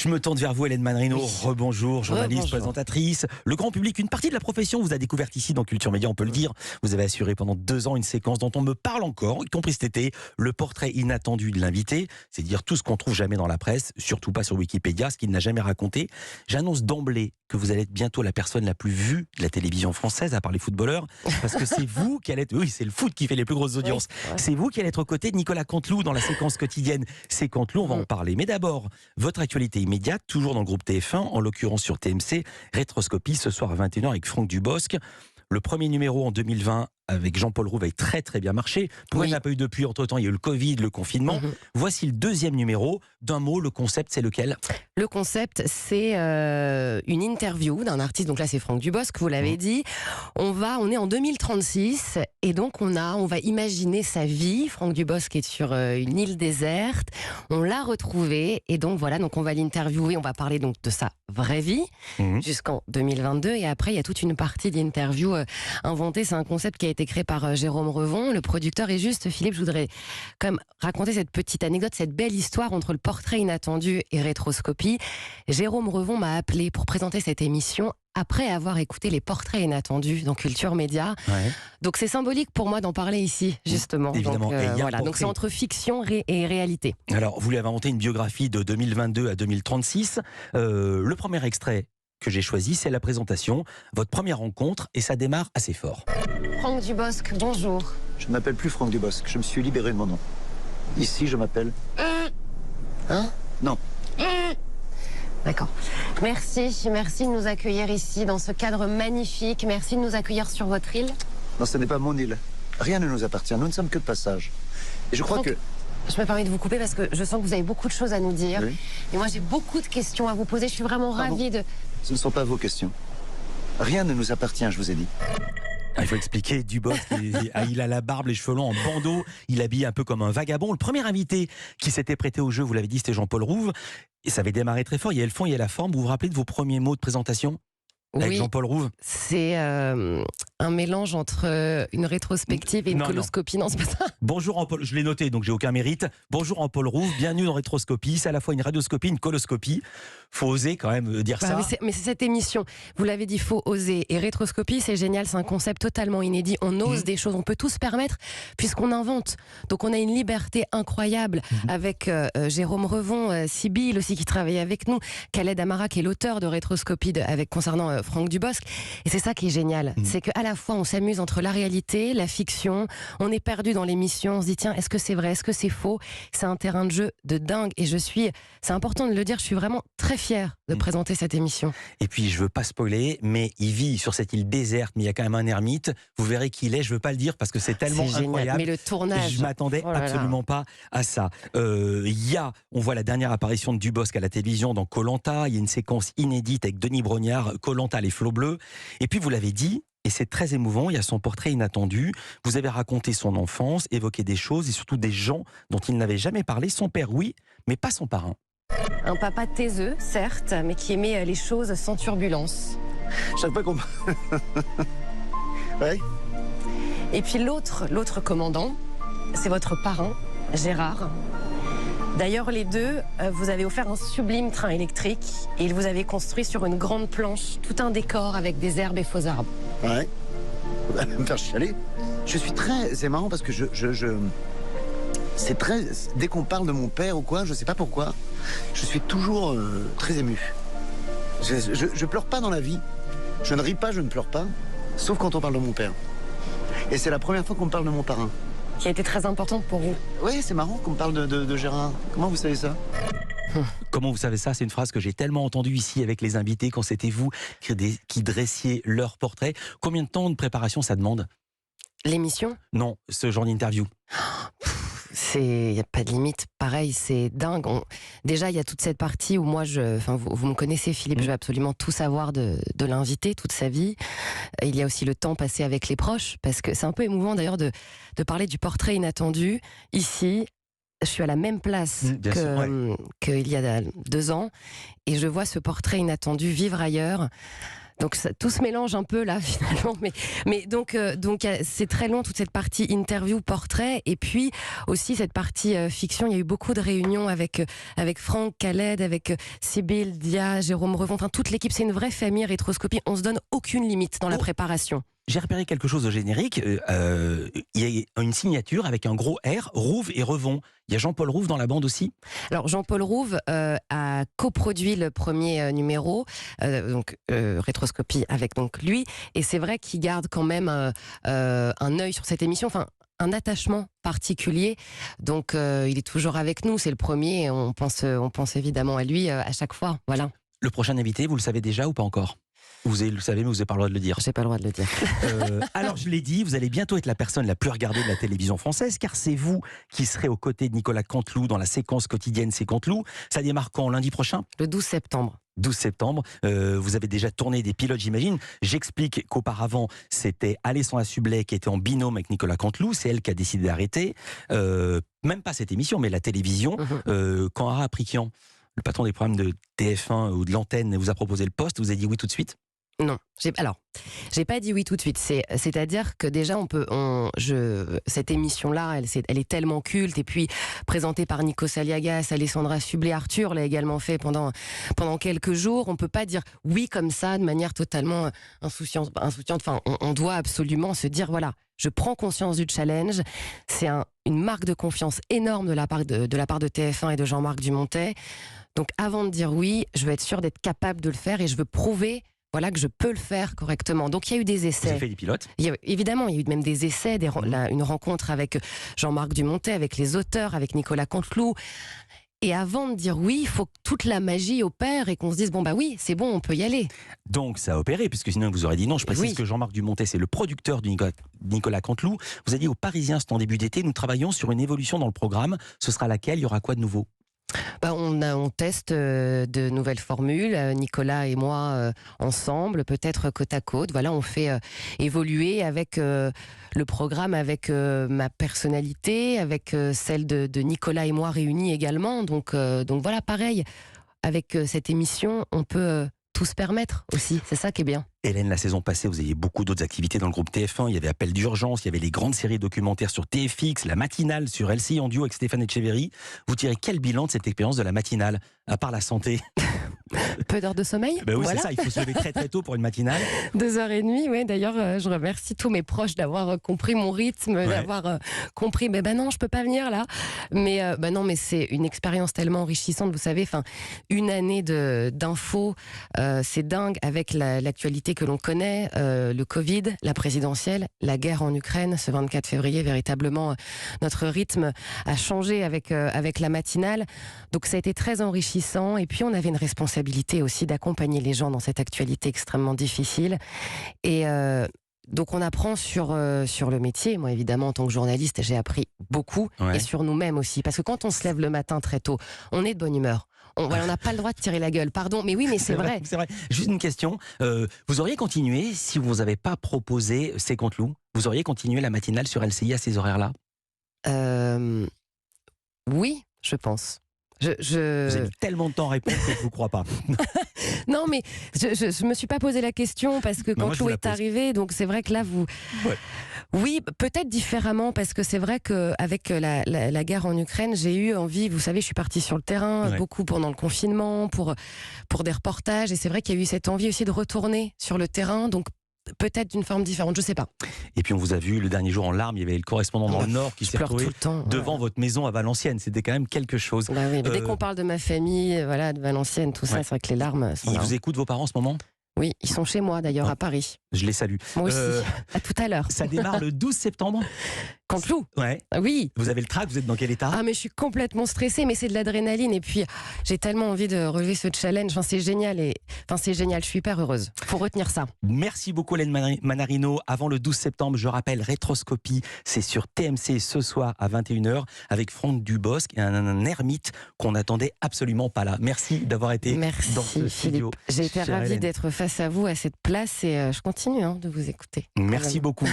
Je me tourne vers vous, Hélène Manrino. Oui. Rebonjour, journaliste, Rebonjour. présentatrice. Le grand public, une partie de la profession vous a découverte ici dans Culture Média, on peut le dire. Vous avez assuré pendant 2 ans une séquence dont on me parle encore, y compris cet été, le portrait inattendu de l'invité. C'est dire tout ce qu'on trouve jamais dans la presse, surtout pas sur Wikipédia, ce qu'il n'a jamais raconté. J'annonce d'emblée que vous allez être bientôt la personne la plus vue de la télévision française, à part les footballeurs, parce que c'est vous qui allez être... Oui, c'est le foot qui fait les plus grosses audiences. Oui. C'est vous qui allez être aux côtés de Nicolas Canteloup dans la séquence quotidienne. C'est Canteloup, on va en parler. Mais d'abord, votre actualité immédiate, toujours dans le groupe TF1, en l'occurrence sur TMC, Rétroscopie, ce soir à 21h avec Franck Dubosc. Le premier numéro en 2020 avec Jean-Paul Rouve avait très très bien marché. Pourquoi il n'y en a pas eu depuis? Entre-temps, il y a eu le Covid, le confinement. Voici le deuxième numéro. D'un mot, le concept, c'est lequel? Le concept, c'est une interview d'un artiste. Donc là, c'est Franck Dubosc, vous l'avez dit. On est en 2036 et donc on va imaginer sa vie. Franck Dubosc est sur une île déserte. On l'a retrouvé et donc voilà. Donc on va l'interviewer. On va parler donc de sa vraie vie jusqu'en 2022 et après il y a toute une partie d'interview inventée. C'est un concept qui a été créé par Jérôme Revon, le producteur. Et juste, Philippe, je voudrais quand même raconter cette petite anecdote, cette belle histoire entre le portrait inattendu et Rétroscopie. Jérôme Revon m'a appelé pour présenter cette émission après avoir écouté les portraits inattendus dans Culture Média. Ouais. Donc c'est symbolique pour moi d'en parler ici, justement. Évidemment. Donc, Et il y a un voilà. Donc portrait. c'est entre fiction et réalité. Alors, vous lui avez inventé une biographie de 2022 à 2036. Le premier extrait que j'ai choisi, c'est la présentation, votre première rencontre, et ça démarre assez fort. Franck Dubosc, bonjour. Je ne m'appelle plus Franck Dubosc, je me suis libéré de mon nom. Ici, je m'appelle... Hein? Non. D'accord. Merci de nous accueillir ici, dans ce cadre magnifique. Merci de nous accueillir sur votre île. Non, ce n'est pas mon île. Rien ne nous appartient, nous ne sommes que de passage. Et je crois Franck, que... Je me permets de vous couper parce que je sens que vous avez beaucoup de choses à nous dire. Oui. Et moi, j'ai beaucoup de questions à vous poser. Je suis vraiment Pardon. ravie de... Ce ne sont pas vos questions. Rien ne nous appartient, je vous ai dit. Il faut expliquer, Dubosc, il a la barbe, les cheveux longs en bandeau, il habille un peu comme un vagabond. Le premier invité qui s'était prêté au jeu, vous l'avez dit, c'était Jean-Paul Rouve. Et ça avait démarré très fort, il y a le fond, il y a la forme. Vous vous rappelez de vos premiers mots de présentation avec Oui, Jean-Paul Rouve? c'est un mélange entre une rétrospective et une Non, coloscopie. Non, c'est pas ça. Bonjour Jean-Paul, je l'ai noté, donc j'ai aucun mérite. Bonjour Jean-Paul Rouve, bienvenue dans Rétroscopie. C'est à la fois une radioscopie, une coloscopie. Faut oser quand même dire ça. Mais c'est cette émission. Vous l'avez dit, faut oser. Et Rétroscopie, c'est génial. C'est un concept totalement inédit. On ose des choses. On peut tout se permettre puisqu'on invente. Donc on a une liberté incroyable avec Jérôme Revon, Sibylle aussi qui travaille avec nous, Khaled Amara qui est l'auteur de Rétroscopie concernant Franck Dubosc. Et c'est ça qui est génial. C'est qu'à la fois on s'amuse entre la réalité, la fiction. On est perdu dans l'émission. On se dit tiens, est-ce que c'est vrai? Est-ce que c'est faux? C'est un terrain de jeu de dingue. Et c'est important de le dire, je suis vraiment très fière de présenter cette émission. Et puis je veux pas spoiler, mais il vit sur cette île déserte, mais il y a quand même un ermite. Vous verrez qui il est, je veux pas le dire parce que c'est tellement C'est génial. incroyable. Mais le tournage. Je m'attendais Oh là là. absolument pas à ça. On voit la dernière apparition de Dubosc à la télévision dans Koh-Lanta. Il y a une séquence inédite avec Denis Brognard, Koh-Lanta, les flots bleus. Et puis vous l'avez dit, et c'est très émouvant, il y a son portrait inattendu. Vous avez raconté son enfance, évoqué des choses et surtout des gens dont il n'avait jamais parlé. Son père, oui, mais pas son parrain. Un papa taiseux, certes, mais qui aimait les choses sans turbulence. Chaque fois qu'on... Ouais. Et puis l'autre commandant, c'est votre parrain, Gérard. D'ailleurs, les deux, vous avez offert un sublime train électrique et il vous avait construit sur une grande planche tout un décor avec des herbes et faux arbres. Ouais. Vous allez me faire chialer. Je suis très... C'est marrant parce que c'est très... Dès qu'on parle de mon père ou quoi, je sais pas pourquoi, je suis toujours très ému. Je pleure pas dans la vie. Je ne ris pas, je ne pleure pas. Sauf quand on parle de mon père. Et c'est la première fois qu'on me parle de mon parrain. Qui a été très importante pour vous. Oui, c'est marrant qu'on me parle de Gérard. Comment vous savez ça? Comment vous savez ça? C'est une phrase que j'ai tellement entendue ici avec les invités quand c'était vous qui dressiez leur portrait. Combien de temps de préparation ça demande? L'émission? Non, ce genre d'interview. Il n'y a pas de limite. Pareil, c'est dingue. Déjà, il y a toute cette partie où moi, vous me connaissez, Philippe, je veux absolument tout savoir de l'invité, toute sa vie. Il y a aussi le temps passé avec les proches, parce que c'est un peu émouvant d'ailleurs de parler du portrait inattendu. Ici, je suis à la même place qu'il y a 2 ans, et je vois ce portrait inattendu vivre ailleurs. Donc tout se mélange un peu là finalement, mais donc c'est très long toute cette partie interview, portrait, et puis aussi cette partie fiction. Il y a eu beaucoup de réunions avec Franck, Khaled, avec Sybille, Dia, Jérôme Revon, enfin toute l'équipe. C'est une vraie famille Rétroscopie. On se donne aucune limite dans la préparation. J'ai repéré quelque chose au générique. Il y a une signature avec un gros R, Rouve et Revon. Il y a Jean-Paul Rouve dans la bande aussi. Alors Jean-Paul Rouve a coproduit le premier numéro, Rétroscopie avec donc lui. Et c'est vrai qu'il garde quand même un œil sur cette émission. Enfin, un attachement particulier. Donc il est toujours avec nous. C'est le premier. On pense évidemment à lui à chaque fois. Voilà. Le prochain invité, vous le savez déjà ou pas encore ? Vous le savez, mais vous n'avez pas le droit de le dire. J'ai pas le droit de le dire. Alors, je l'ai dit, vous allez bientôt être la personne la plus regardée de la télévision française, car c'est vous qui serez aux côtés de Nicolas Canteloup dans la séquence quotidienne C'est Canteloup. Ça démarre quand, lundi prochain ? Le 12 septembre. 12 septembre, vous avez déjà tourné des pilotes, j'imagine. J'explique qu'auparavant, c'était Alessandra Sublet qui était en binôme avec Nicolas Canteloup. C'est elle qui a décidé d'arrêter. Même pas cette émission, mais la télévision. Quand Ara Aprikian, le patron des programmes de TF1 ou de l'antenne, vous a proposé le poste, vous avez dit oui tout de suite ? Non, j'ai pas dit oui tout de suite. C'est-à-dire que déjà cette émission-là, elle est tellement culte, et puis présentée par Nico Saliagas, Alessandra Sublet, Arthur l'a également fait pendant quelques jours. On peut pas dire oui comme ça de manière totalement insouciante. Enfin, on doit absolument se dire voilà, je prends conscience du challenge. C'est une marque de confiance énorme de la part de TF1 et de Jean-Marc Dumontet. Donc avant de dire oui, je veux être sûre d'être capable de le faire, et je veux prouver que je peux le faire correctement. Donc il y a eu des essais. Vous avez fait des pilotes ? Évidemment, il y a eu même des essais, une rencontre avec Jean-Marc Dumontet, avec les auteurs, avec Nicolas Canteloup. Et avant de dire oui, il faut que toute la magie opère et qu'on se dise bon bah oui, c'est bon, on peut y aller. Donc ça a opéré, puisque sinon vous aurez dit non. Je précise que Jean-Marc Dumontet, c'est le producteur de Nicolas Canteloup. Vous avez dit aux Parisiens, c'est en début d'été, nous travaillons sur une évolution dans le programme. Ce sera laquelle ? Il y aura quoi de nouveau ? On teste de nouvelles formules, Nicolas et moi ensemble, peut-être côte à côte. Voilà, on fait évoluer avec le programme, avec ma personnalité, avec celle de Nicolas et moi réunis également. Donc voilà, pareil, avec cette émission, on peut tout se permettre aussi. C'est ça qui est bien. Hélène, la saison passée, vous aviez beaucoup d'autres activités dans le groupe TF1. Il y avait Appel d'urgence, il y avait les grandes séries documentaires sur TFX, la matinale sur LCI en duo avec Stéphane Etcheverry. Vous tirez quel bilan de cette expérience de la matinale, à part la santé ? Peu d'heures de sommeil. Oui, voilà. C'est ça, il faut se lever très très tôt pour une matinale. 2h30, oui. D'ailleurs, je remercie tous mes proches d'avoir compris mon rythme, d'avoir compris, mais non, je peux pas venir là. Mais non, mais c'est une expérience tellement enrichissante, vous savez, une année d'infos, c'est dingue, avec l'actualité que l'on connaît, le Covid, la présidentielle, la guerre en Ukraine, ce 24 février, véritablement, notre rythme a changé avec la matinale. Donc ça a été très enrichissant, et puis on avait une responsabilité aussi d'accompagner les gens dans cette actualité extrêmement difficile. Et donc on apprend sur le métier. Moi évidemment en tant que journaliste j'ai appris beaucoup, et sur nous-mêmes aussi, parce que quand on se lève le matin très tôt, on est de bonne humeur. On n'a pas le droit de tirer la gueule, pardon, mais oui, mais c'est vrai. C'est vrai. Juste une question, vous auriez continué, si vous n'avez pas proposé C'est Canteloup, vous auriez continué la matinale sur LCI à ces horaires-là ? Oui, je pense. Vous avez mis tellement de temps à répondre que je ne vous crois pas. Non, mais je me suis pas posé la question, parce que Canteloup est arrivé, donc c'est vrai que là, vous... Ouais. Oui, peut-être différemment, parce que c'est vrai qu'avec la guerre en Ukraine, j'ai eu envie, vous savez, je suis partie sur le terrain, beaucoup pendant le confinement, pour des reportages, et c'est vrai qu'il y a eu cette envie aussi de retourner sur le terrain, donc peut-être d'une forme différente, je sais pas. Et puis on vous a vu le dernier jour en larmes, il y avait le correspondant dans le Nord qui s'est retrouvé devant votre maison à Valenciennes. C'était quand même quelque chose. Bah oui, mais dès qu'on parle de ma famille, de Valenciennes, tout ça, c'est vrai que les larmes... Ils vous écoutent, vos parents, en ce moment ? Oui, ils sont chez moi d'ailleurs, à Paris. Je les salue. Moi aussi, à tout à l'heure. Ça démarre le 12 septembre. Canteloup. Ouais. Oui. Vous avez le trac, vous êtes dans quel état ? Ah, mais je suis complètement stressée, mais c'est de l'adrénaline, et puis j'ai tellement envie de relever ce challenge. C'est génial, c'est génial, je suis hyper heureuse. Faut retenir ça. Merci beaucoup Hélène Manarino. Avant le 12 septembre, je rappelle, Rétroscopie, c'est sur TMC ce soir à 21h avec Franck Dubosc et un ermite qu'on n'attendait absolument pas là. Merci d'avoir été dans ce studio. J'ai été ravie d'être face à vous à cette place, et je continue de vous écouter. Merci beaucoup.